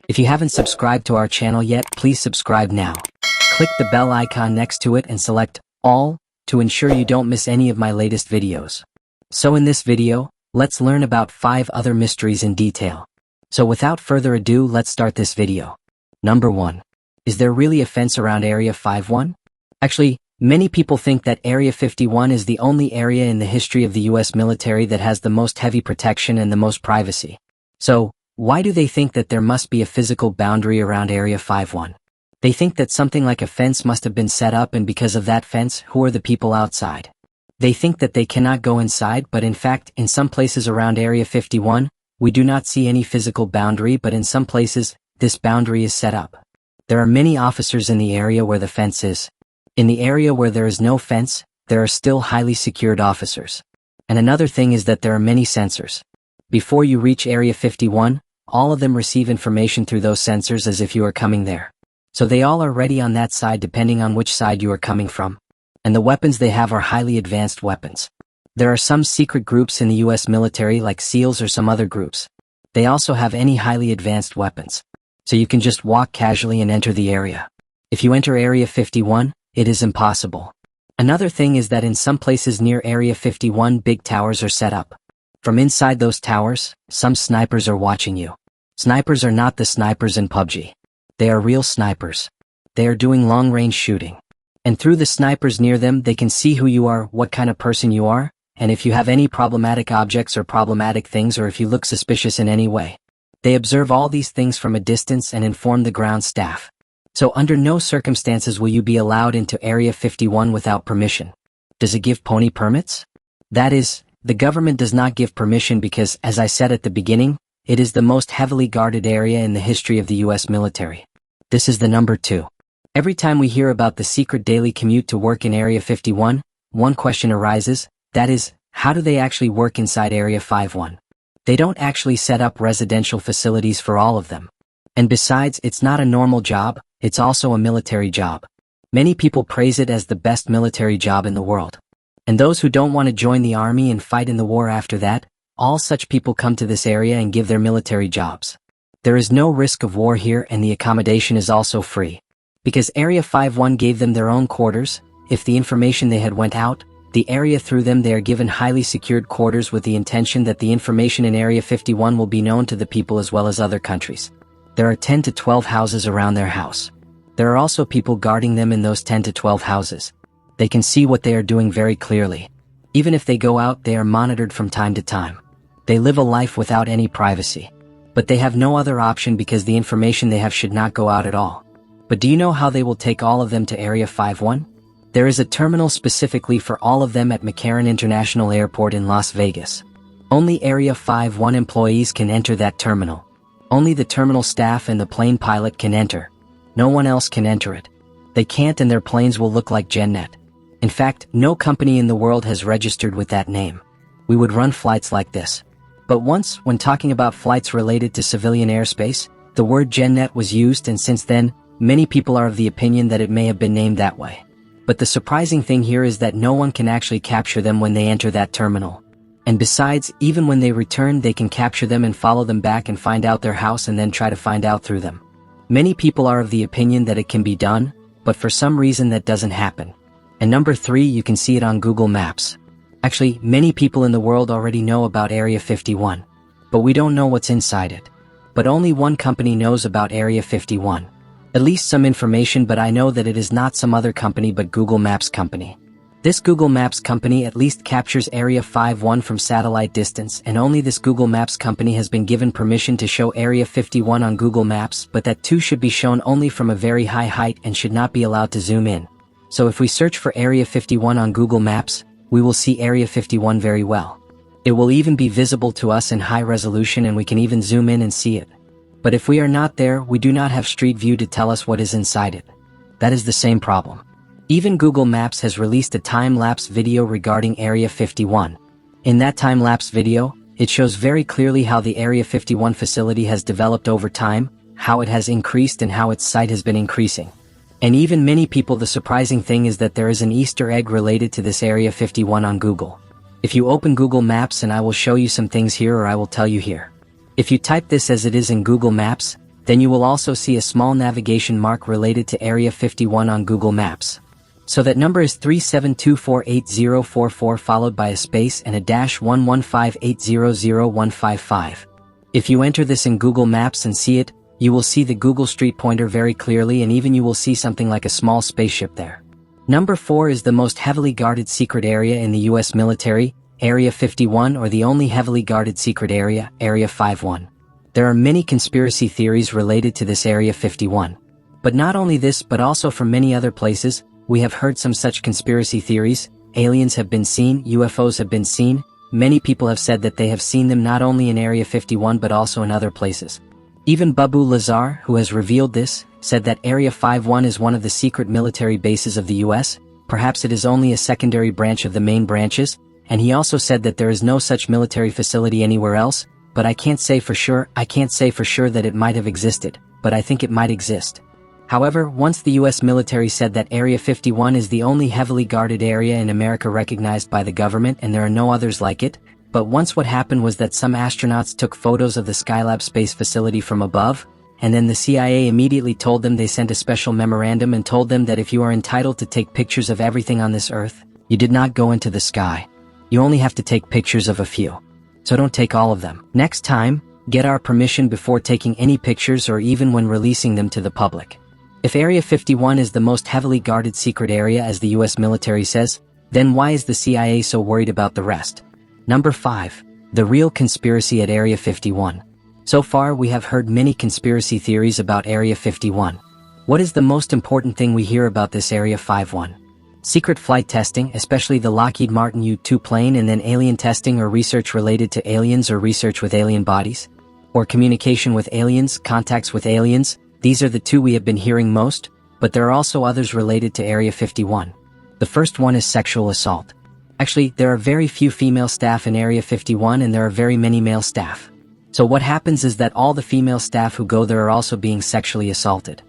If you haven't subscribed to our channel yet, please subscribe now. Click the bell icon next to it and select All to ensure you don't miss any of my latest videos. So in this video, let's learn about 5 other mysteries in detail. So without further ado, let's start this video. Number 1. Is there really a fence around Area 51? Actually, many people think that Area 51 is the only area in the history of the US military that has the most heavy protection and the most privacy. So, why do they think that there must be a physical boundary around Area 51? They think that something like a fence must have been set up, and because of that fence, who are the people outside? They think that they cannot go inside, but in fact, in some places around Area 51, we do not see any physical boundary, but in some places, this boundary is set up. There are many officers in the area where the fence is. In the area where there is no fence, there are still highly secured officers. And another thing is that there are many sensors. Before you reach Area 51, all of them receive information through those sensors as if you are coming there. So they all are ready on that side depending on which side you are coming from. And the weapons they have are highly advanced weapons. There are some secret groups in the US military like SEALs or some other groups. They also have any highly advanced weapons. So you can just walk casually and enter the area. If you enter Area 51, it is impossible. Another thing is that in some places near Area 51, big towers are set up. From inside those towers, some snipers are watching you. Snipers are not the snipers in PUBG. They are real snipers. They are doing long-range shooting. And through the snipers near them, they can see who you are, what kind of person you are, and if you have any problematic objects or problematic things, or if you look suspicious in any way. They observe all these things from a distance and inform the ground staff. So under no circumstances will you be allowed into Area 51 without permission. Does it give pony permits? That is, the government does not give permission because, as I said at the beginning, it is the most heavily guarded area in the history of the US military. This is the number 2. Every time we hear about the secret daily commute to work in Area 51, one question arises, that is, how do they actually work inside Area 51? They don't actually set up residential facilities for all of them. And besides, it's not a normal job, it's also a military job. Many people praise it as the best military job in the world. And those who don't want to join the army and fight in the war after that, all such people come to this area and give their military jobs. There is no risk of war here, and the accommodation is also free. Because Area 51 gave them their own quarters, if the information they had went out, the area through them, they are given highly secured quarters with the intention that the information in Area 51 will be known to the people as well as other countries. There are 10 to 12 houses around their house. There are also people guarding them in those 10 to 12 houses. They can see what they are doing very clearly. Even if they go out, they are monitored from time to time. They live a life without any privacy. But they have no other option because the information they have should not go out at all. But do you know how they will take all of them to Area 51? There is a terminal specifically for all of them at McCarran International Airport in Las Vegas. Only Area 51 employees can enter that terminal. Only the terminal staff and the plane pilot can enter. No one else can enter it. They can't, and their planes will look like GenNet. In fact, no company in the world has registered with that name. We would run flights like this. But once, when talking about flights related to civilian airspace, the word GenNet was used, and since then, many people are of the opinion that it may have been named that way. But the surprising thing here is that no one can actually capture them when they enter that terminal. And besides, even when they return, they can capture them and follow them back and find out their house and then try to find out through them. Many people are of the opinion that it can be done, but for some reason that doesn't happen. And number 3, you can see it on Google Maps. Actually, many people in the world already know about Area 51. But we don't know what's inside it. But only one company knows about Area 51. At least some information, but I know that it is not some other company but Google Maps company. This Google Maps company at least captures Area 51 from satellite distance, and only this Google Maps company has been given permission to show Area 51 on Google Maps, but that too should be shown only from a very high height and should not be allowed to zoom in. So if we search for Area 51 on Google Maps, we will see Area 51 very well. It will even be visible to us in high resolution, and we can even zoom in and see it. But if we are not there, we do not have Street View to tell us what is inside it. That is the same problem. Even Google Maps has released a time-lapse video regarding Area 51. In that time-lapse video, it shows very clearly how the Area 51 facility has developed over time, how it has increased and how its site has been increasing. And even many people, the surprising thing is that there is an Easter egg related to this Area 51 on Google. If you open Google Maps, and I will show you some things here, or I will tell you here. If you type this as it is in Google Maps, then you will also see a small navigation mark related to Area 51 on Google Maps. So that number is 372488044 followed by a space and a -115800155. If you enter this in Google Maps and see it, you will see the Google Street pointer very clearly, and even you will see something like a small spaceship there. Number 4 is the most heavily guarded secret area in the US military, Area 51, or the only heavily guarded secret area, Area 51. There are many conspiracy theories related to this Area 51. But not only this, but also from many other places, we have heard some such conspiracy theories. Aliens have been seen, UFOs have been seen. Many people have said that they have seen them not only in Area 51 but also in other places. Even Babu Lazar, who has revealed this, said that Area 51 is one of the secret military bases of the US, perhaps it is only a secondary branch of the main branches, and he also said that there is no such military facility anywhere else, but I can't say for sure that it might have existed, but I think it might exist. However, once the US military said that Area 51 is the only heavily guarded area in America recognized by the government and there are no others like it, but once what happened was that some astronauts took photos of the Skylab space facility from above, and then the CIA immediately told them, they sent a special memorandum and told them that if you are entitled to take pictures of everything on this earth, you did not go into the sky. You only have to take pictures of a few. So don't take all of them. Next time, get our permission before taking any pictures or even when releasing them to the public. If Area 51 is the most heavily guarded secret area as the US military says, then why is the CIA so worried about the rest? Number 5. The real conspiracy at Area 51. So far we have heard many conspiracy theories about Area 51. What is the most important thing we hear about this Area 51? Secret flight testing, especially the Lockheed Martin U-2 plane, and then alien testing or research related to aliens or research with alien bodies? Or communication with aliens, contacts with aliens? These are the two we have been hearing most, but there are also others related to Area 51. The first one is sexual assault. Actually, there are very few female staff in Area 51 and there are very many male staff. So what happens is that all the female staff who go there are also being sexually assaulted.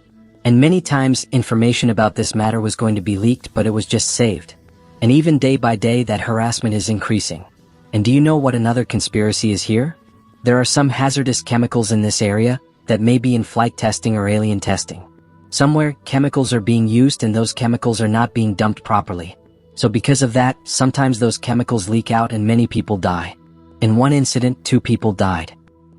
And many times information about this matter was going to be leaked, but it was just saved. And even day by day that harassment is increasing. And do you know what another conspiracy is here? There are some hazardous chemicals in this area that may be in flight testing or alien testing. Somewhere, chemicals are being used and those chemicals are not being dumped properly. So because of that, sometimes those chemicals leak out and many people die. In one incident, 2 people died.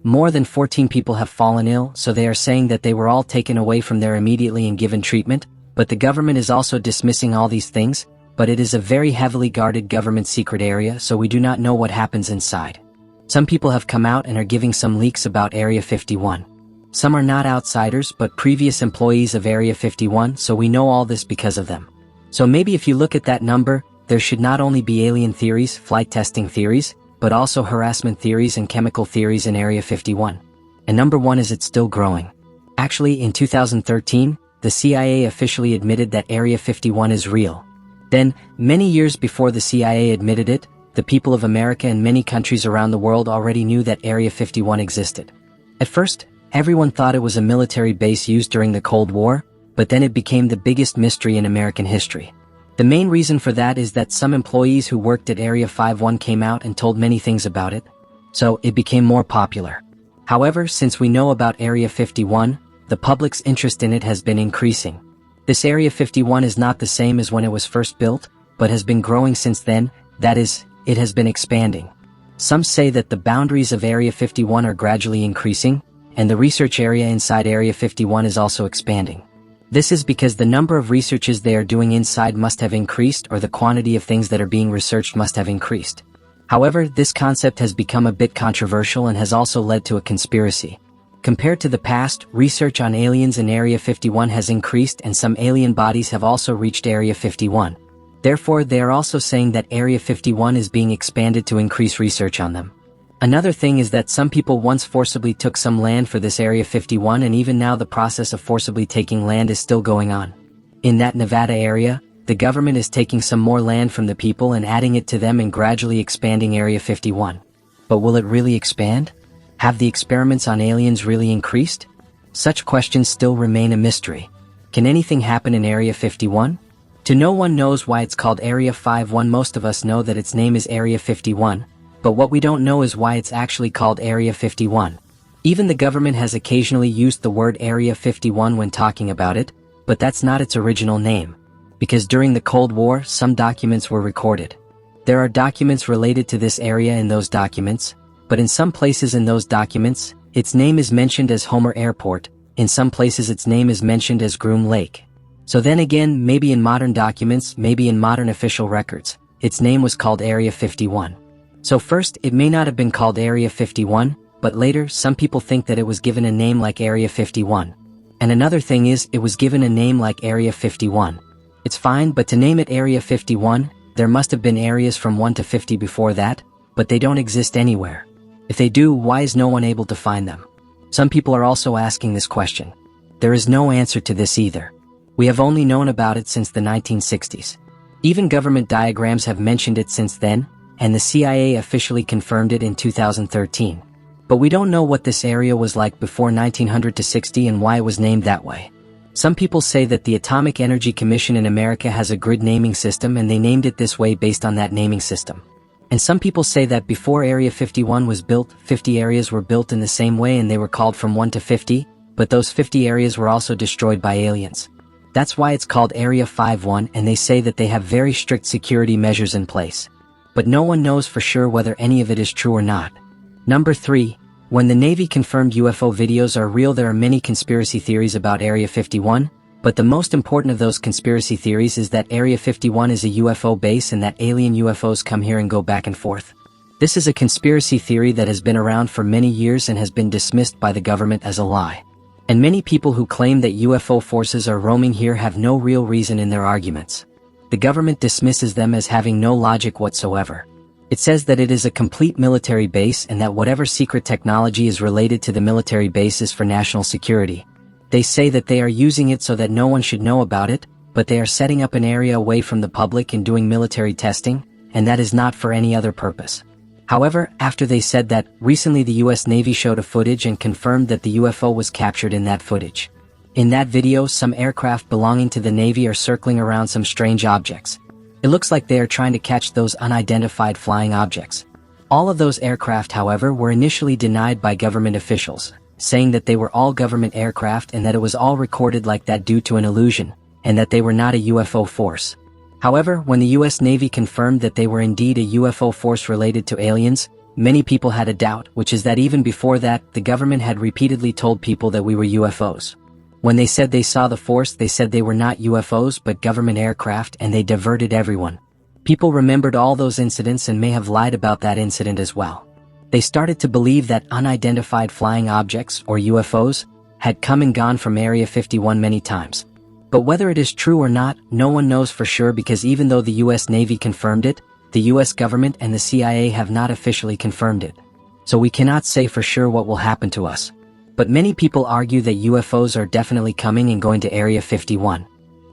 More than 14 people have fallen ill, so they are saying that they were all taken away from there immediately and given treatment, but the government is also dismissing all these things, but it is a very heavily guarded government secret area, so we do not know what happens inside. Some people have come out and are giving some leaks about Area 51. Some are not outsiders but previous employees of Area 51, so we know all this because of them. So maybe if you look at that number, there should not only be alien theories, flight testing theories, but also harassment theories and chemical theories in Area 51. And number 1 is it's still growing. Actually, in 2013, the CIA officially admitted that Area 51 is real. Then, many years before the CIA admitted it, the people of America and many countries around the world already knew that Area 51 existed. At first, everyone thought it was a military base used during the Cold War, but then it became the biggest mystery in American history. The main reason for that is that some employees who worked at Area 51 came out and told many things about it, so it became more popular. However, since we know about Area 51, the public's interest in it has been increasing. This Area 51 is not the same as when it was first built, but has been growing since then, that is, it has been expanding. Some say that the boundaries of Area 51 are gradually increasing, and the research area inside Area 51 is also expanding. This is because the number of researches they are doing inside must have increased, or the quantity of things that are being researched must have increased. However, this concept has become a bit controversial and has also led to a conspiracy. Compared to the past, research on aliens in Area 51 has increased and some alien bodies have also reached Area 51. Therefore, they are also saying that Area 51 is being expanded to increase research on them. Another thing is that some people once forcibly took some land for this Area 51, and even now the process of forcibly taking land is still going on. In that Nevada area, the government is taking some more land from the people and adding it to them and gradually expanding Area 51. But will it really expand? Have the experiments on aliens really increased? Such questions still remain a mystery. Can anything happen in Area 51? To no one knows why it's called Area 51. Most of us know that its name is Area 51, but what we don't know is why it's actually called Area 51. Even the government has occasionally used the word Area 51 when talking about it, but that's not its original name. Because during the Cold War, some documents were recorded. There are documents related to this area in those documents, but in some places in those documents, its name is mentioned as Homer Airport, in some places its name is mentioned as Groom Lake. So then again, maybe in modern documents, maybe in modern official records, its name was called Area 51. So first, it may not have been called Area 51, but later, some people think that it was given a name like Area 51. And another thing is, it was given a name like Area 51. It's fine, but to name it Area 51, there must have been areas from 1 to 50 before that, but they don't exist anywhere. If they do, why is no one able to find them? Some people are also asking this question. There is no answer to this either. We have only known about it since the 1960s. Even government diagrams have mentioned it since then, and the CIA officially confirmed it in 2013. But we don't know what this area was like before 1900 to 60 and why it was named that way. Some people say that the Atomic Energy Commission in America has a grid naming system and they named it this way based on that naming system. And some people say that before Area 51 was built, 50 areas were built in the same way and they were called from 1 to 50, but those 50 areas were also destroyed by aliens. That's why it's called Area 51, and they say that they have very strict security measures in place. But no one knows for sure whether any of it is true or not. Number 3. When the Navy confirmed UFO videos are real, there are many conspiracy theories about Area 51, but the most important of those conspiracy theories is that Area 51 is a UFO base and that alien UFOs come here and go back and forth. This is a conspiracy theory that has been around for many years and has been dismissed by the government as a lie. And many people who claim that UFO forces are roaming here have no real reason in their arguments. The government dismisses them as having no logic whatsoever. It says that it is a complete military base and that whatever secret technology is related to the military base is for national security. They say that they are using it so that no one should know about it, but they are setting up an area away from the public and doing military testing, and that is not for any other purpose. However, after they said that, recently the US Navy showed a footage and confirmed that the UFO was captured in that footage. In that video, some aircraft belonging to the Navy are circling around some strange objects. It looks like they are trying to catch those unidentified flying objects. All of those aircraft, however, were initially denied by government officials, saying that they were all government aircraft and that it was all recorded like that due to an illusion, and that they were not a UFO force. However, when the US Navy confirmed that they were indeed a UFO force related to aliens, many people had a doubt, which is that even before that, the government had repeatedly told people that we were UFOs. When they said they saw the force, they said they were not UFOs but government aircraft, and they diverted everyone. People remembered all those incidents and may have lied about that incident as well. They started to believe that unidentified flying objects, or UFOs, had come and gone from Area 51 many times. But whether it is true or not, no one knows for sure, because even though the US Navy confirmed it, the US government and the CIA have not officially confirmed it. So we cannot say for sure what will happen to us. But many people argue that UFOs are definitely coming and going to Area 51.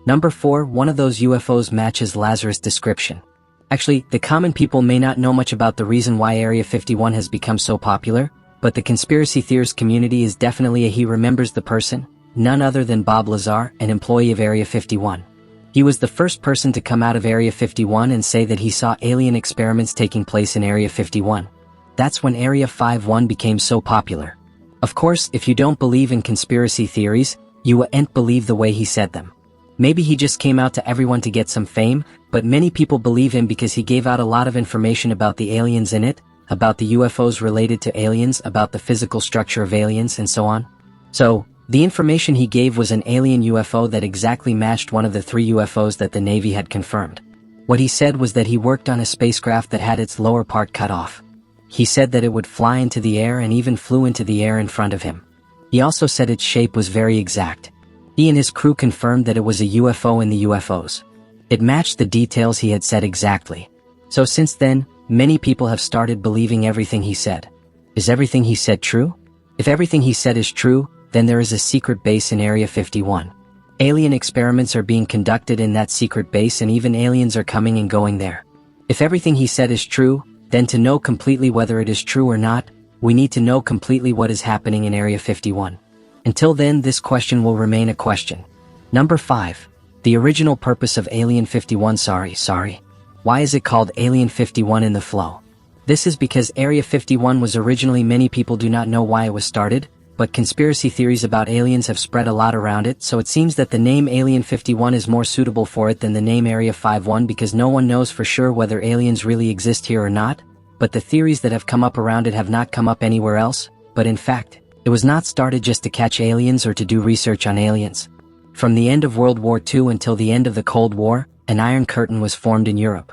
Number 4. One of those UFOs matches Lazar's description. Actually, the common people may not know much about the reason why Area 51 has become so popular, but the conspiracy theorist community is definitely he remembers the person, none other than Bob Lazar, an employee of Area 51. He was the first person to come out of Area 51 and say that he saw alien experiments taking place in Area 51. That's when Area 51 became so popular. Of course, if you don't believe in conspiracy theories, you won't believe the way he said them. Maybe he just came out to everyone to get some fame, but many people believe him because he gave out a lot of information about the aliens in it, about the UFOs related to aliens, about the physical structure of aliens, and so on. So, the information he gave was an alien UFO that exactly matched one of the 3 UFOs that the Navy had confirmed. What he said was that he worked on a spacecraft that had its lower part cut off. He said that it would fly into the air and even flew into the air in front of him. He also said its shape was very exact. He and his crew confirmed that it was a UFO in the UFOs. It matched the details he had said exactly. So since then, many people have started believing everything he said. Is everything he said true? If everything he said is true, then there is a secret base in Area 51. Alien experiments are being conducted in that secret base and even aliens are coming and going there. If everything he said is true, then to know completely whether it is true or not, we need to know completely what is happening in Area 51. Until then, this question will remain a question. Number 5. The original purpose of Alien 51 sorry. Why is it called Alien 51 in the flow? This is because Area 51 was originally, many people do not know why it was started, but conspiracy theories about aliens have spread a lot around it, so it seems that the name Alien 51 is more suitable for it than the name Area 51, because no one knows for sure whether aliens really exist here or not, but the theories that have come up around it have not come up anywhere else, but in fact, it was not started just to catch aliens or to do research on aliens. From the end of World War II until the end of the Cold War, an Iron Curtain was formed in Europe.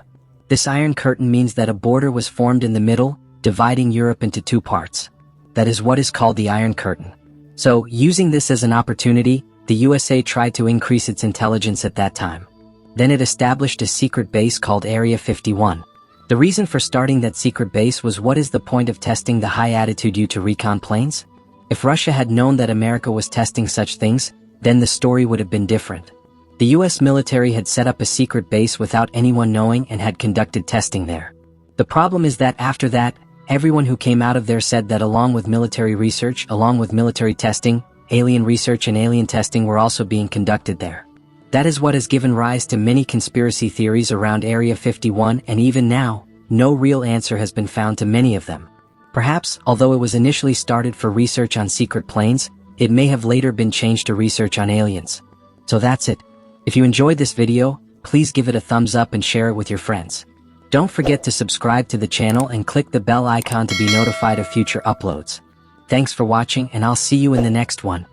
This Iron Curtain means that a border was formed in the middle, dividing Europe into two parts. That is what is called the Iron Curtain. So, using this as an opportunity, the USA tried to increase its intelligence at that time. Then it established a secret base called Area 51. The reason for starting that secret base was, what is the point of testing the high altitude U-2 recon planes? If Russia had known that America was testing such things, then the story would have been different. The US military had set up a secret base without anyone knowing and had conducted testing there. The problem is that after that, everyone who came out of there said that along with military research, along with military testing, alien research and alien testing were also being conducted there. That is what has given rise to many conspiracy theories around Area 51, and even now, no real answer has been found to many of them. Perhaps, although it was initially started for research on secret planes, it may have later been changed to research on aliens. So that's it. If you enjoyed this video, please give it a thumbs up and share it with your friends. Don't forget to subscribe to the channel and click the bell icon to be notified of future uploads. Thanks for watching, and I'll see you in the next one.